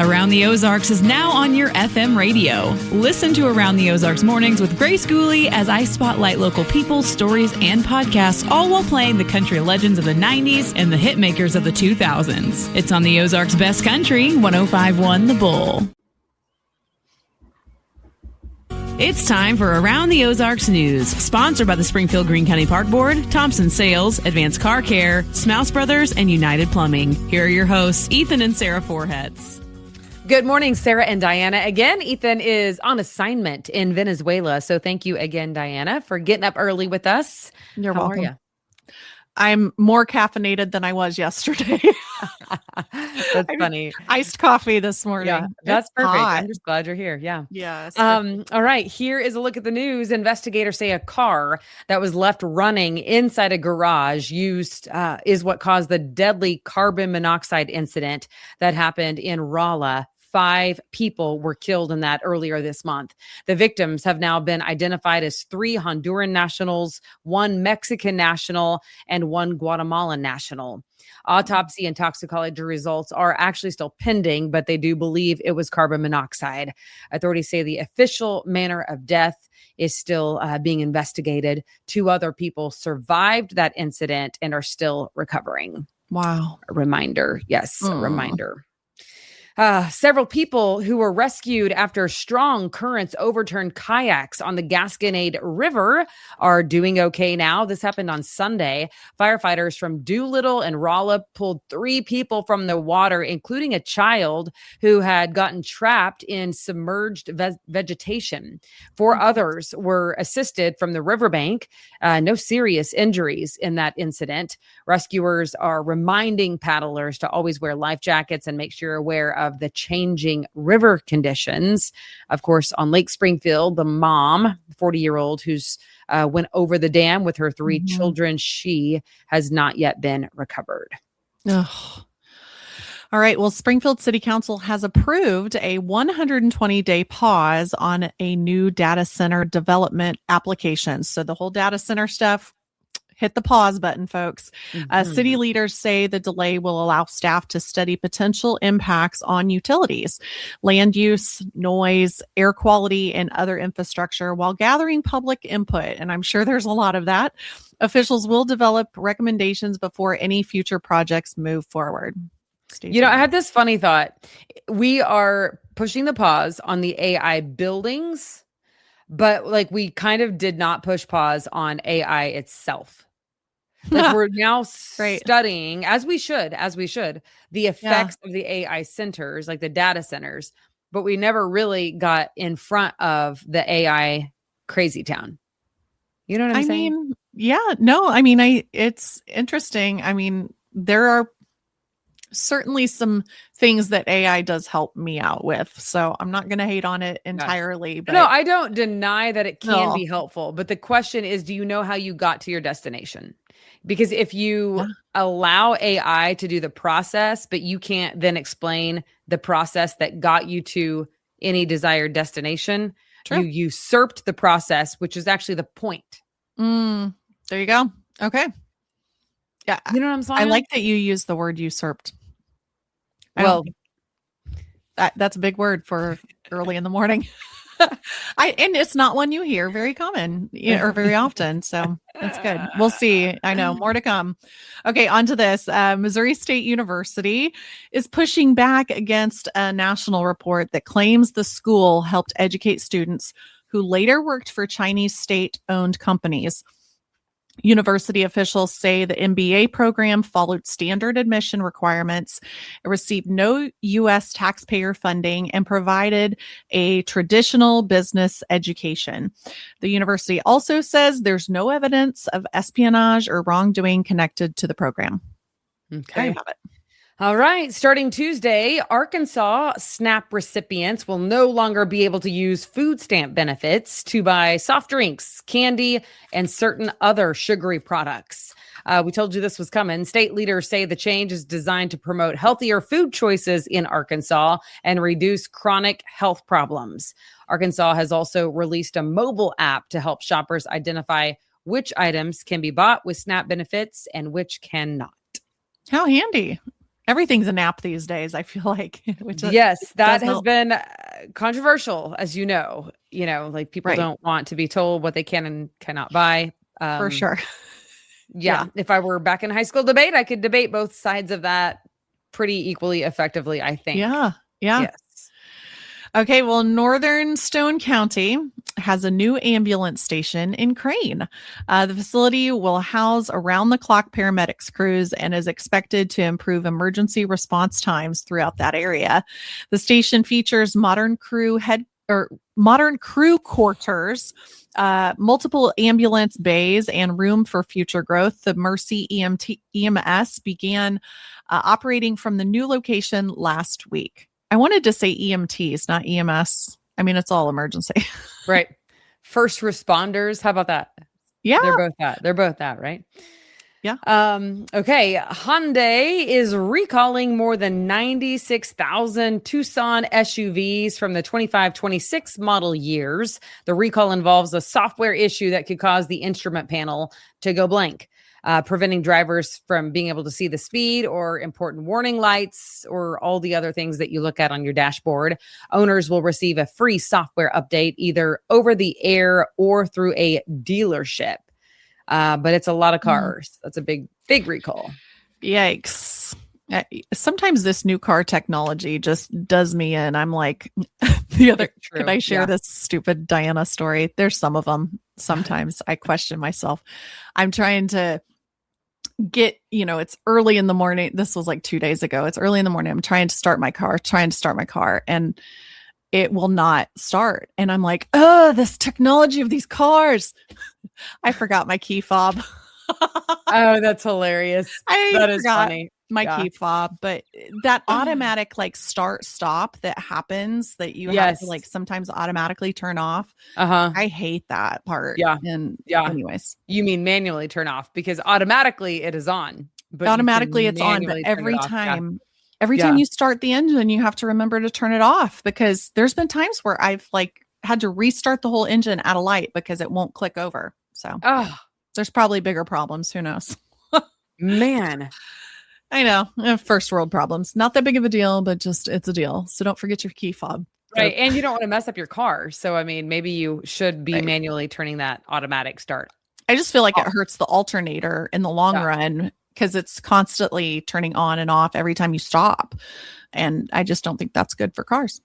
Around the Ozarks is now on your FM radio. Listen to Around the Ozarks mornings with Grace Gooley as I spotlight local people, stories, and podcasts, all while playing the country legends of the 90s and the hit makers of the 2000s. It's on the Ozarks' best country, 105.1 The Bull. It's time for Around the Ozarks News, sponsored by the Springfield Greene County Park Board, Thompson Sales, Advanced Car Care, Smouse Brothers, and United Plumbing. Here are your hosts, Ethan and Sarah Foreheads. Good morning, Sarah and Diana. Again, Ethan is on assignment in Venezuela. So thank you again, Diana, for getting up early with us. You're How welcome. are you? I'm more caffeinated than I was yesterday. That's funny. Iced coffee this morning. Yeah, that's perfect. hot. I'm just glad you're here. Yeah. Yes. All right. Here is a look at the news. Investigators say a car that was left running inside a garage is what caused the deadly carbon monoxide incident that happened in Rolla. 5 people were killed in that earlier this month. The victims have now been identified as 3 Honduran nationals, 1 Mexican national, and 1 Guatemalan national. Autopsy and toxicology results are actually still pending, but they do believe it was carbon monoxide. Authorities say the official manner of death is still being investigated. 2 other people survived that incident and are still recovering. Wow. A reminder. Yes, a reminder. Several people who were rescued after strong currents overturned kayaks on the Gasconade River are doing okay now. This happened on Sunday. Firefighters from Doolittle and Rolla pulled 3 people from the water, including a child who had gotten trapped in submerged vegetation. 4 others were assisted from the riverbank. No serious injuries in that incident. Rescuers are reminding paddlers to always wear life jackets and make sure you're aware of the changing river conditions. Of course, on Lake Springfield, the mom, 40-year-old who's went over the dam with her 3 children, she has not yet been recovered. Ugh. All right. Well, Springfield City Council has approved a 120-day pause on a new data center development application. So the whole data center stuff, hit the pause button, folks. City leaders say the delay will allow staff to study potential impacts on utilities, land use, noise, air quality, and other infrastructure while gathering public input. And I'm sure there's a lot of that. Officials will develop recommendations before any future projects move forward. I had this funny thought. We are pushing the pause on the AI buildings, but we kind of did not push pause on AI itself. We're now studying, as we should, the effects of the AI centers, like the data centers, but we never really got in front of the AI crazy town. You know what I'm saying? It's interesting. There are certainly some things that AI does help me out with. So I'm not going to hate on it entirely. But no, I don't deny that it can be helpful. But the question is, do you know how you got to your destination? Because if you allow AI to do the process, but you can't then explain the process that got you to any desired destination, you usurped the process, which is actually the point. There you go. Okay. Yeah. You know what I'm saying? I like that you use the word usurped. Well, that's a big word for early in the morning. And it's not one you hear very common or very often. So that's good. We'll see. I know more to come. Okay. On to this. Missouri State University is pushing back against a national report that claims the school helped educate students who later worked for Chinese state-owned companies. University officials say the MBA program followed standard admission requirements, received no U.S. taxpayer funding, and provided a traditional business education. The university also says there's no evidence of espionage or wrongdoing connected to the program. Okay. There you have it. All right. Starting Tuesday, Arkansas SNAP recipients will no longer be able to use food stamp benefits to buy soft drinks, candy, and certain other sugary products. We told you this was coming. State leaders say the change is designed to promote healthier food choices in Arkansas and reduce chronic health problems. Arkansas has also released a mobile app to help shoppers identify which items can be bought with SNAP benefits and which cannot. How handy. Everything's a nap these days, I feel like. Yes, that has help. been controversial, as you know. Like people don't want to be told what they can and cannot buy. For sure. Yeah. If I were back in high school debate, I could debate both sides of that pretty equally effectively, I think. Yeah. Yes. Okay, well, Northern Stone County has a new ambulance station in Crane. The facility will house around-the-clock paramedics crews and is expected to improve emergency response times throughout that area. The station features modern crew quarters, multiple ambulance bays, and room for future growth. The Mercy EMS began operating from the new location last week. I wanted to say EMTs, not EMS. I mean, it's all emergency. Right. First responders. How about that? Yeah. They're both that, right? Yeah. Okay. Hyundai is recalling more than 96,000 Tucson SUVs from the 25-26 model years. The recall involves a software issue that could cause the instrument panel to go blank, preventing drivers from being able to see the speed or important warning lights or all the other things that you look at on your dashboard. Owners will receive a free software update either over the air or through a dealership. But it's a lot of cars. That's a big recall. Yikes. Sometimes this new car technology just does me in. I'm like, can I share this stupid Diana story? There's some of them. Sometimes I question myself. I'm trying to get, it's early in the morning. This was like 2 days ago. It's early in the morning. I'm trying to start my car and it will not start. And I'm like, this technology of these cars. I forgot my key fob. Oh, that's hilarious. That is funny. My key fob, but that automatic start stop that happens that you have to sometimes automatically turn off. I hate that part. Yeah. And anyways, you mean manually turn off, because automatically it is on. But automatically it's on, but every time you start the engine, you have to remember to turn it off, because there's been times where I've had to restart the whole engine at a light because it won't click over. So there's probably bigger problems. Who knows? Man. I know. First world problems. Not that big of a deal, but it's a deal. So don't forget your key fob. Right. And you don't want to mess up your car. So, I mean, maybe you should be manually turning that automatic start. I just feel like it hurts the alternator in the long run, because it's constantly turning on and off every time you stop. And I just don't think that's good for cars.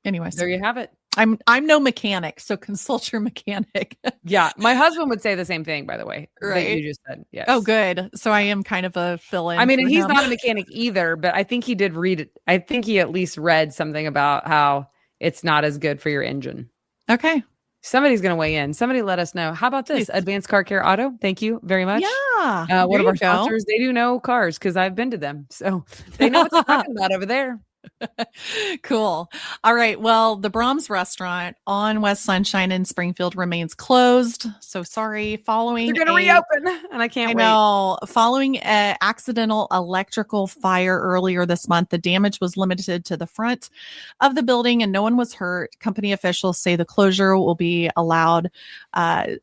Anyways. There you have it. I'm no mechanic, so consult your mechanic. Yeah. My husband would say the same thing, by the way. Right. That you just said. Yes. Oh, good. So I am kind of a fill-in. I mean, and he's not a mechanic either, but I think he did read it. I think he at least read something about how it's not as good for your engine. Okay. Somebody's going to weigh in. Somebody let us know. How about this? Advanced Car Care Auto. Thank you very much. Yeah. One of our sponsors, they do know cars because I've been to them. So they know what they're talking about over there. Cool. All right. Well, the Brahms restaurant on West Sunshine in Springfield remains closed. So sorry. They're going to reopen, and I can't wait. I know. Following an accidental electrical fire earlier this month, the damage was limited to the front of the building and no one was hurt. Company officials say the closure will be allowed a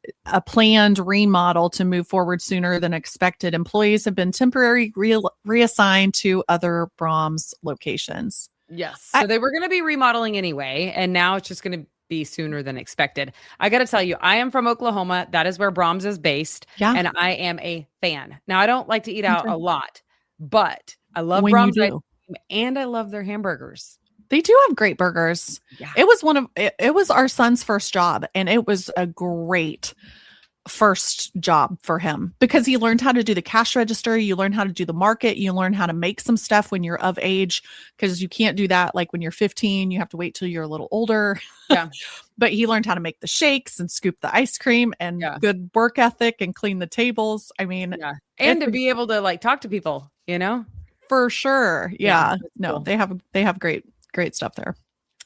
planned remodel to move forward sooner than expected. Employees have been temporarily reassigned to other Brahms locations. Yes. So they were going to be remodeling anyway, and now it's just going to be sooner than expected. I got to tell you, I am from Oklahoma. That is where Brahms is based. Yeah. And I am a fan. Now, I don't like to eat out a lot, but I love Brahms and I love their hamburgers. They do have great burgers. Yeah. It was our son's first job, and it was a great first job for him because he learned how to do the cash register. You learn how to do the market. You learn how to make some stuff when you're of age, because you can't do that when you're 15. You have to wait till you're a little older. Yeah. But he learned how to make the shakes and scoop the ice cream and good work ethic and clean the tables. I mean, and to be able to talk to people, for sure. Yeah. No, cool. They have great stuff there.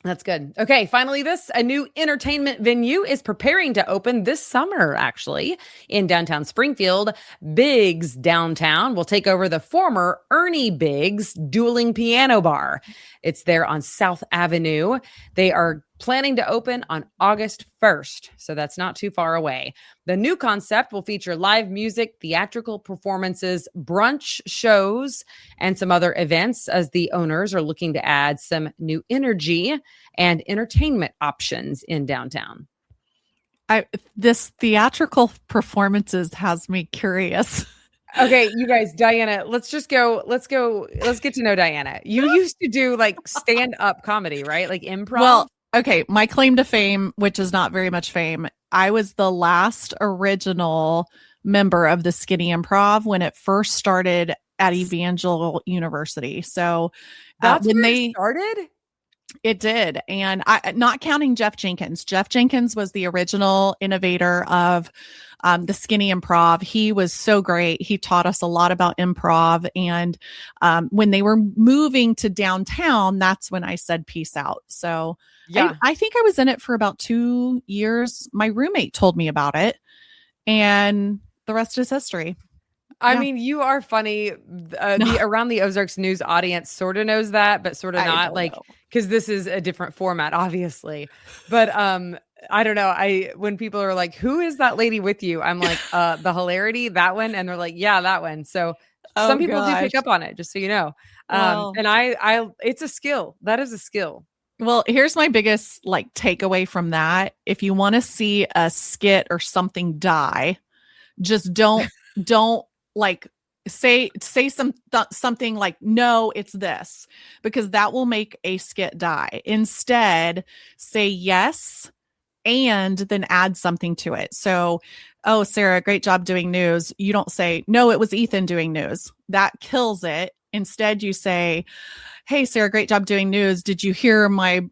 That's good. Okay. Finally, a new entertainment venue is preparing to open this summer, actually, in downtown Springfield. Biggs Downtown will take over the former Ernie Biggs Dueling Piano Bar. It's there on South Avenue. They are planning to open on August 1st. So that's not too far away. The new concept will feature live music, theatrical performances, brunch shows, and some other events, as the owners are looking to add some new energy and entertainment options in downtown. This theatrical performances has me curious. Okay, you guys, Diana, let's get to know Diana. You used to do like stand-up comedy, right? Like improv. Well, okay, my claim to fame, which is not very much fame, I was the last original member of the Skinny Improv when it first started at Evangel University. So that's when they started? It did. And not counting Jeff Jenkins. Jeff Jenkins was the original innovator of the Skinny Improv. He was so great. He taught us a lot about improv. And when they were moving to downtown, that's when I said peace out. So yeah, I think I was in it for about 2 years. My roommate told me about it, and the rest is history. I mean, you are funny. The Around the Ozarks News audience sort of knows that, but sort of not, like, because this is a different format, obviously. But I don't know. When people are like, "Who is that lady with you?" I'm like, "The hilarity, that one," and they're like, "Yeah, that one." So some people do pick up on it, just so you know. And I, it's a skill. That is a skill. Well, here's my biggest like takeaway from that. If you want to see a skit or something die, just don't like say something like, no, it's this, because that will make a skit die. Instead, say yes and then add something to it. So, oh, Sarah, great job doing news. You don't say, no, it was Ethan doing news. That kills it. Instead, you say, hey, Sarah, great job doing news. Did you hear my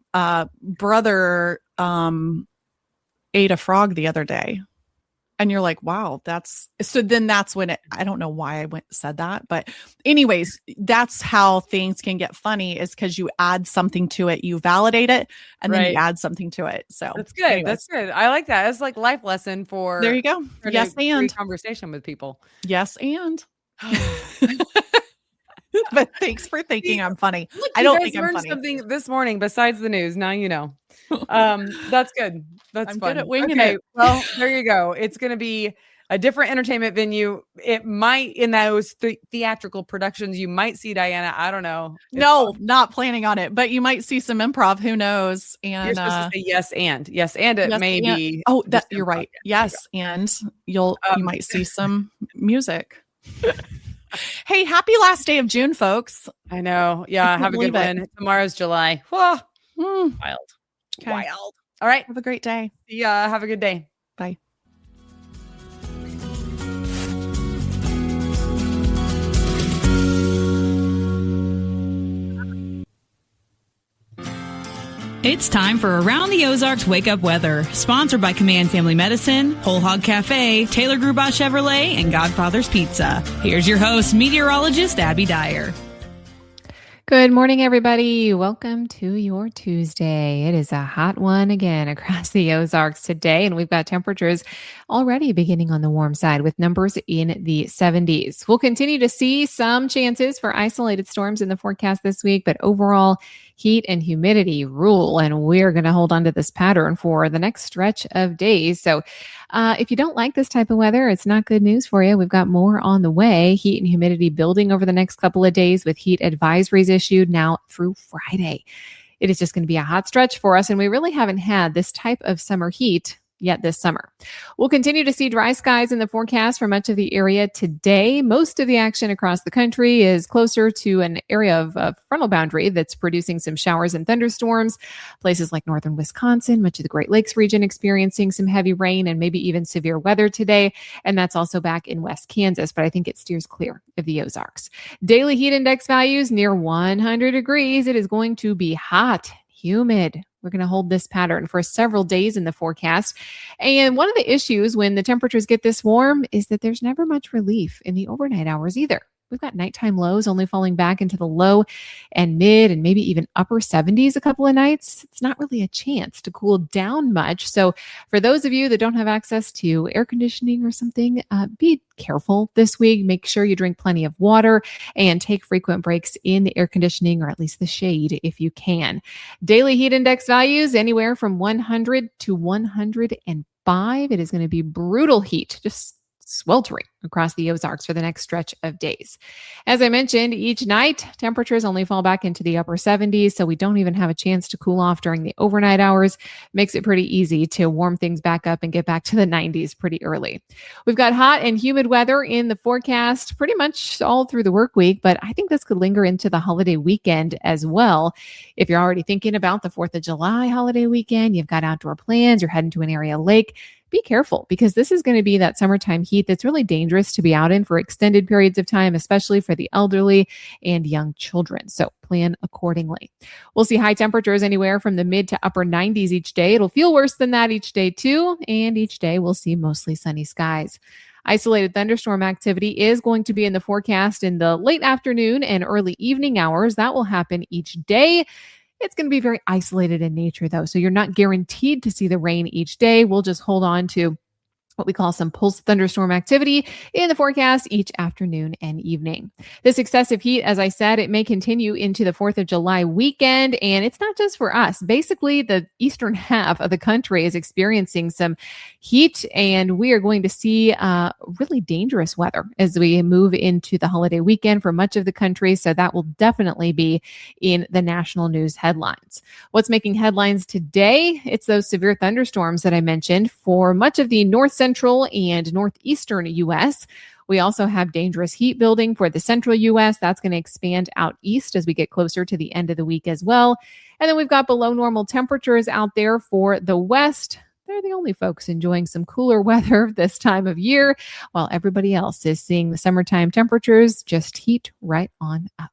brother ate a frog the other day? And you're like, wow, then that's when I don't know why I said that. But anyways, that's how things can get funny, is because you add something to it, you validate it, and then you add something to it. So that's good. Anyways. That's good. I like that. It's like life lesson for, there you go. Yes. And conversation with people. Yes. And but thanks for thinking I'm funny. Look, I don't think I'm funny. Something this morning besides the news. Now you know. That's good. That's I'm fun. good at winging it. Well, there you go. It's going to be a different entertainment venue. It might, in those theatrical productions, you might see Diana. I don't know. Not planning on it, but you might see some improv. Who knows? And you're supposed to say yes and it may be. Oh, that you're right. Yes, and you might see some music. Hey, happy last day of June, folks. I know. Yeah, have a good one. Tomorrow's July. Whoa. Wild. Okay. Wild. All right. Have a great day. Yeah. Have a good day. Bye. It's time for Around the Ozarks Wake Up Weather, sponsored by Command Family Medicine, Whole Hog Cafe, Taylor Grubauer Chevrolet, and Godfather's Pizza. Here's your host, meteorologist Abby Dyer. Good morning, everybody. Welcome to your Tuesday. It is a hot one again across the Ozarks today, and we've got temperatures already beginning on the warm side with numbers in the 70s. We'll continue to see some chances for isolated storms in the forecast this week, but overall, heat and humidity rule, and we're going to hold on to this pattern for the next stretch of days. So if you don't like this type of weather, it's not good news for you. We've got more on the way. Heat and humidity building over the next couple of days with heat advisories issued now through Friday. It is just going to be a hot stretch for us, and we really haven't had this type of summer heat yet this summer. We'll continue to see dry skies in the forecast for much of the area today. Most of the action across the country is closer to an area of frontal boundary that's producing some showers and thunderstorms. Places like northern Wisconsin, much of the Great Lakes region experiencing some heavy rain and maybe even severe weather today. And that's also back in West Kansas, but I think it steers clear of the Ozarks. Daily heat index values near 100 degrees. It is going to be hot, humid. We're going to hold this pattern for several days in the forecast. And one of the issues when the temperatures get this warm is that there's never much relief in the overnight hours either. we've got nighttime lows only falling back into the low and mid and maybe even upper 70s a couple of nights. It's not really a chance to cool down much. So for those of you that don't have access to air conditioning or something, be careful this week. Make sure you drink plenty of water and take frequent breaks in the air conditioning or at least the shade if you can. Daily heat index values anywhere from 100 to 105. It is going to be brutal heat, just sweltering across the Ozarks for the next stretch of days. As I mentioned, each night, temperatures only fall back into the upper 70s, so we don't even have a chance to cool off during the overnight hours. Makes it pretty easy to warm things back up and get back to the 90s pretty early. We've got hot and humid weather in the forecast pretty much all through the work week, but I think this could linger into the holiday weekend as well. If you're already thinking about the 4th of July holiday weekend, you've got outdoor plans, you're heading to an area lake, be careful because this is going to be that summertime heat that's really dangerous to be out in for extended periods of time, especially for the elderly and young children. So plan accordingly. We'll see high temperatures anywhere from the mid to upper 90s each day. It'll feel worse than that each day too. And each day we'll see mostly sunny skies. Isolated thunderstorm activity is going to be in the forecast in the late afternoon and early evening hours. That will happen each day. It's going to be very isolated in nature, though, so you're not guaranteed to see the rain each day. We'll just hold on to what we call some pulse thunderstorm activity in the forecast each afternoon and evening. This excessive heat, as I said, it may continue into the 4th of July weekend, and it's not just for us. Basically, the eastern half of the country is experiencing some heat, and we are going to see really dangerous weather as we move into the holiday weekend for much of the country, so that will definitely be in the national news headlines. What's making headlines today? It's those severe thunderstorms that I mentioned for much of the north central and northeastern U.S. We also have dangerous heat building for the central U.S. That's going to expand out east as we get closer to the end of the week as well. And then we've got below normal temperatures out there for the west. They're the only folks enjoying some cooler weather this time of year, while everybody else is seeing the summertime temperatures just heat right on up.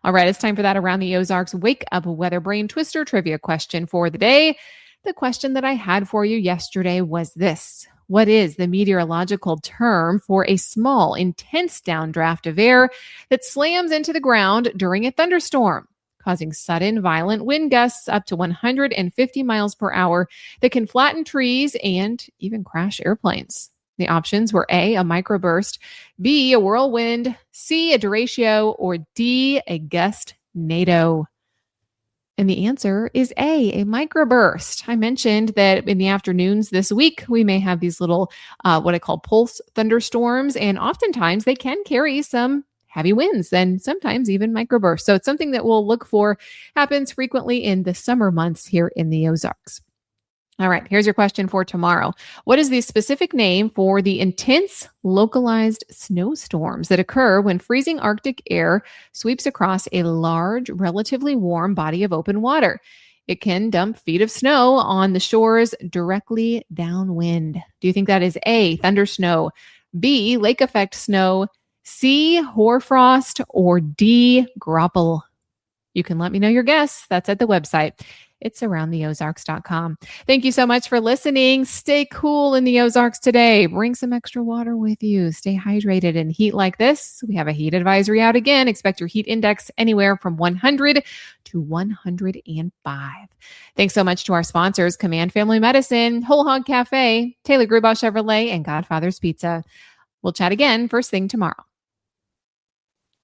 All right, it's time for that Around the Ozarks Wake Up Weather Brain Twister trivia question for the day. The question that I had for you yesterday was this. What is the meteorological term for a small, intense downdraft of air that slams into the ground during a thunderstorm, causing sudden, violent wind gusts up to 150 miles per hour that can flatten trees and even crash airplanes? The options were A, a microburst, B, a whirlwind, C, a derecho, or D, a gust-nado. And the answer is A microburst. I mentioned that in the afternoons this week, we may have these little, what I call pulse thunderstorms, and oftentimes they can carry some heavy winds and sometimes even microbursts. So it's something that we'll look for, happens frequently in the summer months here in the Ozarks. All right, here's your question for tomorrow. What is the specific name for the intense localized snowstorms that occur when freezing Arctic air sweeps across a large, relatively warm body of open water? It can dump feet of snow on the shores directly downwind. Do you think that is A, thunder snow, B, lake effect snow, C, hoarfrost, or D, grapple? You can let me know your guess. That's at the website. It's aroundtheozarks.com. Thank you so much for listening. Stay cool in the Ozarks today. Bring some extra water with you. Stay hydrated in heat like this. We have a heat advisory out again. Expect your heat index anywhere from 100 to 105. Thanks so much to our sponsors, Command Family Medicine, Whole Hog Cafe, Taylor Grubaugh Chevrolet, and Godfather's Pizza. We'll chat again first thing tomorrow.